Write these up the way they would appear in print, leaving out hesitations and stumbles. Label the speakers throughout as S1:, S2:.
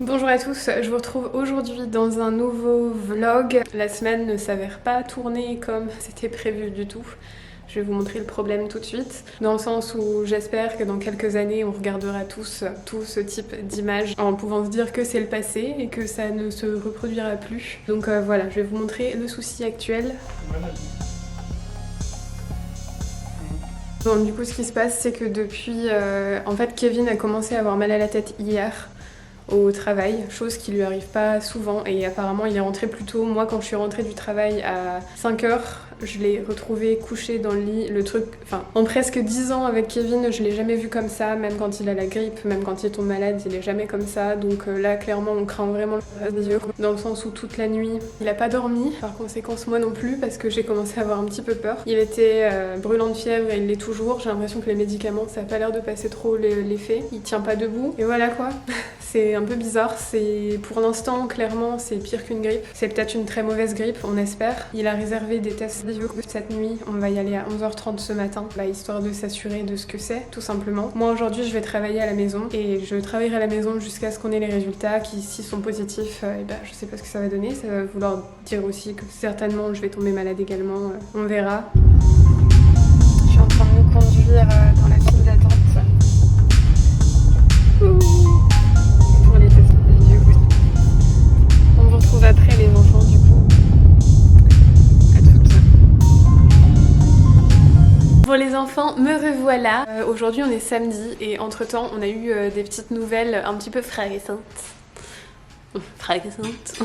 S1: Bonjour à tous, je vous retrouve aujourd'hui dans un nouveau vlog. La semaine ne s'avère pas tourner comme c'était prévu du tout. Je vais vous montrer le problème tout de suite, dans le sens où j'espère que dans quelques années on regardera tous tout ce type d'images en pouvant se dire que c'est le passé et que ça ne se reproduira plus. Donc voilà, je vais vous montrer le souci actuel. Bon, du coup ce qui se passe c'est que depuis... en fait Kevin a commencé à avoir mal à la tête hier au travail, chose qui lui arrive pas souvent et apparemment il est rentré plus tôt. Moi quand je suis rentrée du travail à 5h, je l'ai retrouvé couché dans le lit, le truc, enfin en presque 10 ans avec Kevin je l'ai jamais vu comme ça, même quand il a la grippe, même quand il tombe malade il est jamais comme ça, donc là clairement on craint vraiment le reste des yeux, dans le sens où toute la nuit il a pas dormi, par conséquent moi non plus parce que j'ai commencé à avoir un petit peu peur. Il était brûlant de fièvre et il l'est toujours, j'ai l'impression que les médicaments ça a pas l'air de passer trop l'effet, il tient pas debout et voilà quoi. C'est un peu bizarre, c'est pour l'instant clairement c'est pire qu'une grippe. C'est peut-être une très mauvaise grippe, on espère. Il a réservé des tests cette nuit, on va y aller à 11h30 ce matin, histoire de s'assurer de ce que c'est, tout simplement. Moi aujourd'hui je vais travailler à la maison et je travaillerai à la maison jusqu'à ce qu'on ait les résultats qui s'ils sont positifs, je sais pas ce que ça va donner. Ça va vouloir dire aussi que certainement je vais tomber malade également, on verra. Je suis en train de nous conduire dans la file d'attente. Pour les tests vidéo. On vous retrouve après les enfants du coup. À toutes. Bon les enfants, me revoilà. Aujourd'hui on est samedi et entre temps on a eu des petites nouvelles un petit peu fracassantes. Fracassantes.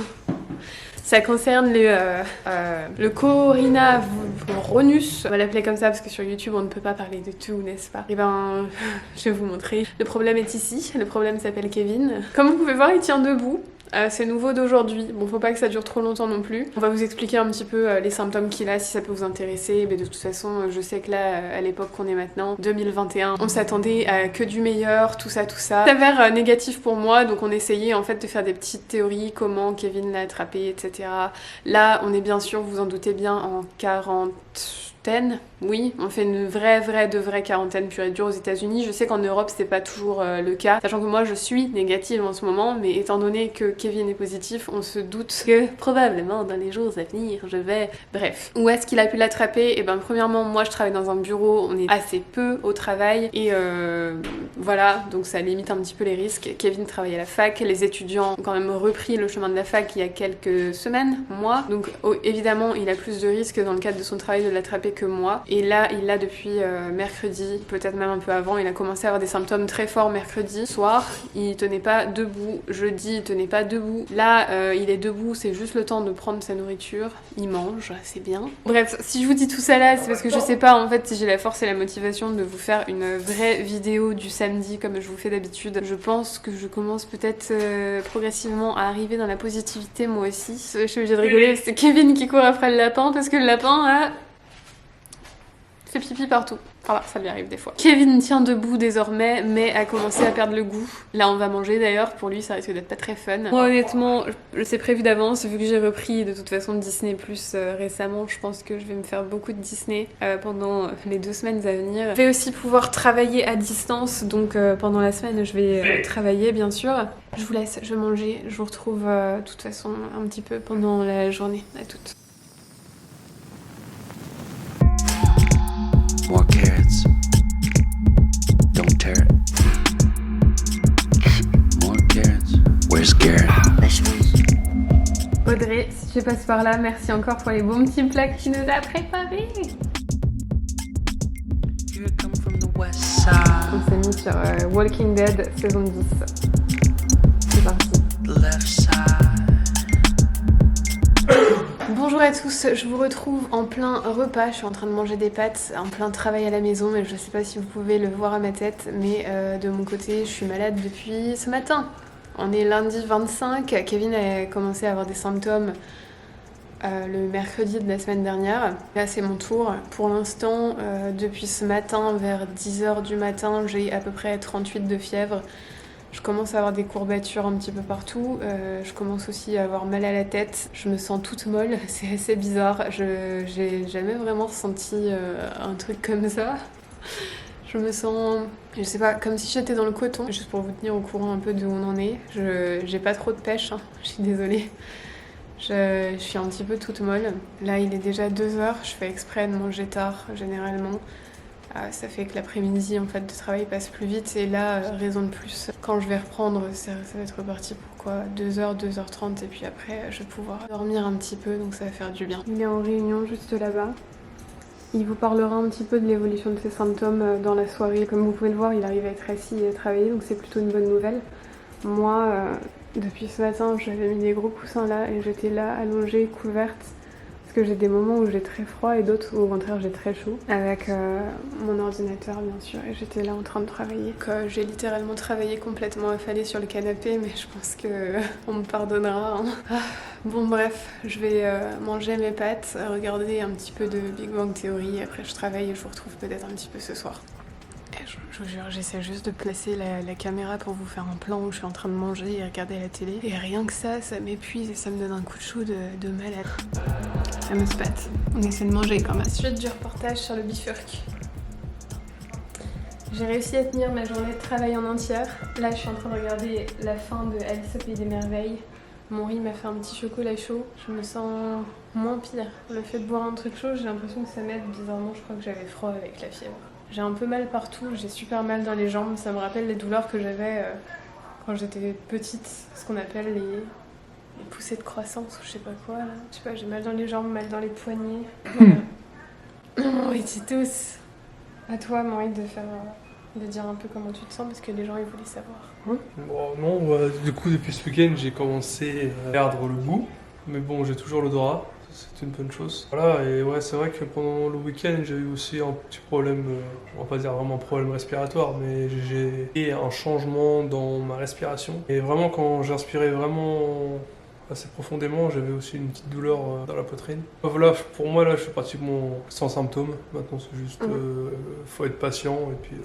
S1: Ça concerne le Corinnavirus, on va l'appeler comme ça parce que sur YouTube on ne peut pas parler de tout, n'est-ce pas? Et ben, je vais vous montrer. Le problème est ici, le problème s'appelle Kevin. Comme vous pouvez voir, il tient debout. C'est nouveau d'aujourd'hui, bon faut pas que ça dure trop longtemps non plus. On va vous expliquer un petit peu les symptômes qu'il a si ça peut vous intéresser, mais de toute façon je sais que là à l'époque qu'on est maintenant, 2021, on s'attendait à que du meilleur, tout ça. Ça s'avère négatif pour moi, donc on essayait en fait de faire des petites théories, comment Kevin l'a attrapé, etc. Là on est bien sûr, vous en doutez bien, en quarantaine. Oui, on fait une vraie quarantaine pure et dure aux États-Unis. Je sais qu'en Europe c'est pas toujours le cas, sachant que moi je suis négative en ce moment, mais étant donné que Kevin est positif, on se doute que probablement dans les jours à venir je vais... Bref, où est-ce qu'il a pu l'attraper? Et ben premièrement, moi je travaille dans un bureau, on est assez peu au travail et voilà, donc ça limite un petit peu les risques. Kevin travaille à la fac, les étudiants ont quand même repris le chemin de la fac il y a quelques semaines, mois, donc évidemment il a plus de risques dans le cadre de son travail de l'attraper que moi. Et là, il l'a depuis mercredi, peut-être même un peu avant. Il a commencé à avoir des symptômes très forts mercredi soir. Il tenait pas debout. Jeudi, il tenait pas debout. Là, il est debout, c'est juste le temps de prendre sa nourriture. Il mange, c'est bien. Bref, si je vous dis tout ça là, c'est parce que je sais pas en fait si j'ai la force et la motivation de vous faire une vraie vidéo du samedi comme je vous fais d'habitude. Je pense que je commence peut-être progressivement à arriver dans la positivité moi aussi. Je suis obligée de rigoler, c'est Kevin qui court après le lapin parce que le lapin a... fait pipi partout. Enfin, ça lui arrive des fois. Kevin tient debout désormais, mais a commencé à perdre le goût. Là, on va manger d'ailleurs. Pour lui, ça risque d'être pas très fun. Moi, honnêtement, je sais prévu d'avance. Vu que j'ai repris de toute façon Disney Plus récemment, je pense que je vais me faire beaucoup de Disney pendant les 2 semaines à venir. Je vais aussi pouvoir travailler à distance. Donc, pendant la semaine, je vais travailler, bien sûr. Je vous laisse, je vais manger. Je vous retrouve de toute façon un petit peu pendant la journée. À toutes.
S2: More carrots. Don't tear it. More carrots. Where's Garrett?
S1: Audrey, si tu passes par là, merci encore pour les bons petits plats que tu nous as préparés.
S2: You come from the west side.
S1: On s'est mis sur Walking Dead saison 10. C'est parti.
S2: The left side.
S1: Bonjour à tous, je vous retrouve en plein repas, je suis en train de manger des pâtes, en plein travail à la maison, mais je sais pas si vous pouvez le voir à ma tête, mais de mon côté je suis malade depuis ce matin. On est lundi 25, Kevin a commencé à avoir des symptômes le mercredi de la semaine dernière. Là c'est mon tour. Pour l'instant, depuis ce matin vers 10h du matin, j'ai à peu près 38 de fièvre. Je commence à avoir des courbatures un petit peu partout, je commence aussi à avoir mal à la tête, je me sens toute molle, c'est assez bizarre, j'ai jamais vraiment ressenti un truc comme ça. Je me sens, je sais pas, comme si j'étais dans le coton. Juste pour vous tenir au courant un peu d'où on en est. J'ai pas trop de pêche, hein. Je suis désolée. Je suis un petit peu toute molle. Là, il est déjà 2h. Je fais exprès de manger tard, généralement. Ça fait que l'après-midi, en fait, de travail passe plus vite. Et là, raison de plus. Quand je vais reprendre, ça va être reparti pour quoi 2h, 2h30. Et puis après, je vais pouvoir dormir un petit peu. Donc ça va faire du bien. Il est en réunion juste là-bas. Il vous parlera un petit peu de l'évolution de ses symptômes dans la soirée. Comme vous pouvez le voir, il arrive à être assis et à travailler. Donc c'est plutôt une bonne nouvelle. Moi, depuis ce matin, j'avais mis des gros coussins là et j'étais là allongée, couverte. Parce que j'ai des moments où j'ai très froid et d'autres où au contraire j'ai très chaud. Avec mon ordinateur bien sûr et j'étais là en train de travailler. J'ai littéralement travaillé complètement affalée sur le canapé mais je pense qu'on me pardonnera. Hein. Bon bref, je vais manger mes pâtes, regarder un petit peu de Big Bang Theory et après je travaille et je vous retrouve peut-être un petit peu ce soir. Je vous jure, j'essaie juste de placer la caméra pour vous faire un plan où je suis en train de manger et regarder la télé. Et rien que ça m'épuise et ça me donne un coup de chaud de malade. Fameuse pâte. On essaie de manger quand même. Suite du reportage sur le bifurque. J'ai réussi à tenir ma journée de travail en entière. Là, je suis en train de regarder la fin de Alice au Pays des Merveilles. Mon riz m'a fait un petit chocolat chaud. Je me sens moins pire. Le fait de boire un truc chaud, j'ai l'impression que ça m'aide. Bizarrement, je crois que j'avais froid avec la fièvre. J'ai un peu mal partout, j'ai super mal dans les jambes. Ça me rappelle les douleurs que j'avais quand j'étais petite, ce qu'on appelle les poussées de croissance ou je sais pas quoi. Là. Je sais pas, j'ai mal dans les jambes, mal dans les poignets. Oui, tous. À toi, Maurice, de dire un peu comment tu te sens parce que les gens ils voulaient savoir.
S3: Bon, non, du coup depuis ce week-end j'ai commencé à perdre le goût, mais bon j'ai toujours l'odorat, c'est une bonne chose. Voilà, et ouais c'est vrai que pendant le week-end j'ai eu aussi un petit problème, on va pas dire vraiment un problème respiratoire, mais j'ai eu un changement dans ma respiration. Et vraiment quand j'inspirais vraiment assez profondément, j'avais aussi une petite douleur dans la poitrine. Voilà, pour moi là je suis pratiquement sans symptômes. Maintenant c'est juste faut être patient et puis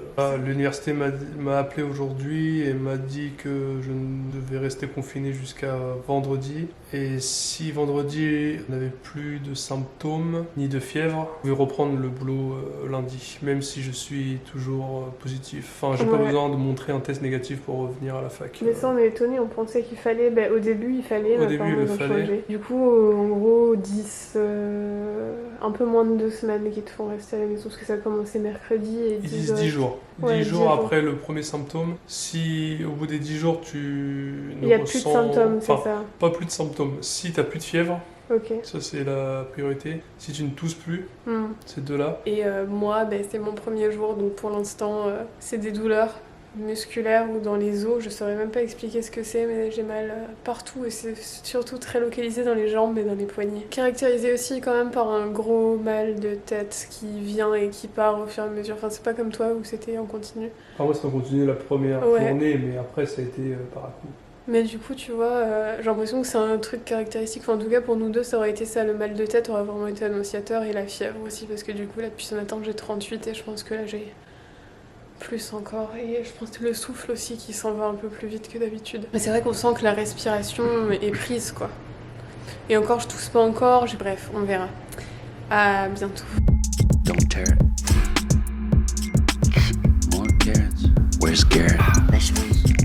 S3: l'université m'a appelé aujourd'hui et m'a dit que je devais rester confiné jusqu'à vendredi. Et si vendredi je n'avais plus de symptômes ni de fièvre, je vais reprendre le boulot lundi, même si je suis toujours positif. Enfin, j'ai pas besoin de montrer un test négatif pour revenir à la fac.
S1: Mais ça on est étonné, on pensait qu'il fallait, au début il fallait,
S3: au début il le fallait.
S1: Du coup en gros 10, un peu moins de 2 semaines qui te font rester à la maison parce que ça a commencé mercredi et
S3: ils disent 10 jours.
S1: Ouais,
S3: 10 jours après le premier symptôme. Si au bout des 10 jours tu
S1: il n'y a plus de symptômes, c'est ça?
S3: Pas plus de symptômes. Si tu n'as plus de fièvre,
S1: okay.
S3: Ça c'est la priorité. Si tu ne tousses plus, ces deux-là.
S1: Et moi, c'est mon premier jour, donc pour l'instant, c'est des douleurs musculaires ou dans les os. Je saurais même pas expliquer ce que c'est, mais j'ai mal partout et c'est surtout très localisé dans les jambes et dans les poignets. Caractérisé aussi quand même par un gros mal de tête qui vient et qui part au fur et à mesure. Enfin, c'est pas comme toi où c'était en continu.
S3: Moi, c'était en continu la première journée, mais après ça a été par à coup.
S1: Mais du coup, tu vois, j'ai l'impression que c'est un truc caractéristique. Enfin, en tout cas, pour nous deux, ça aurait été ça. Le mal de tête aurait vraiment été annonciateur et la fièvre aussi, parce que du coup, là, depuis ce matin, j'ai 38 et je pense que là, j'ai plus encore. Et je pense que le souffle aussi qui s'en va un peu plus vite que d'habitude. Mais c'est vrai qu'on sent que la respiration est prise, quoi. Et encore, je tousse pas encore. Bref, on verra. À bientôt.
S2: Don't tear it. More carrots. Where's Garrett? Vegetables.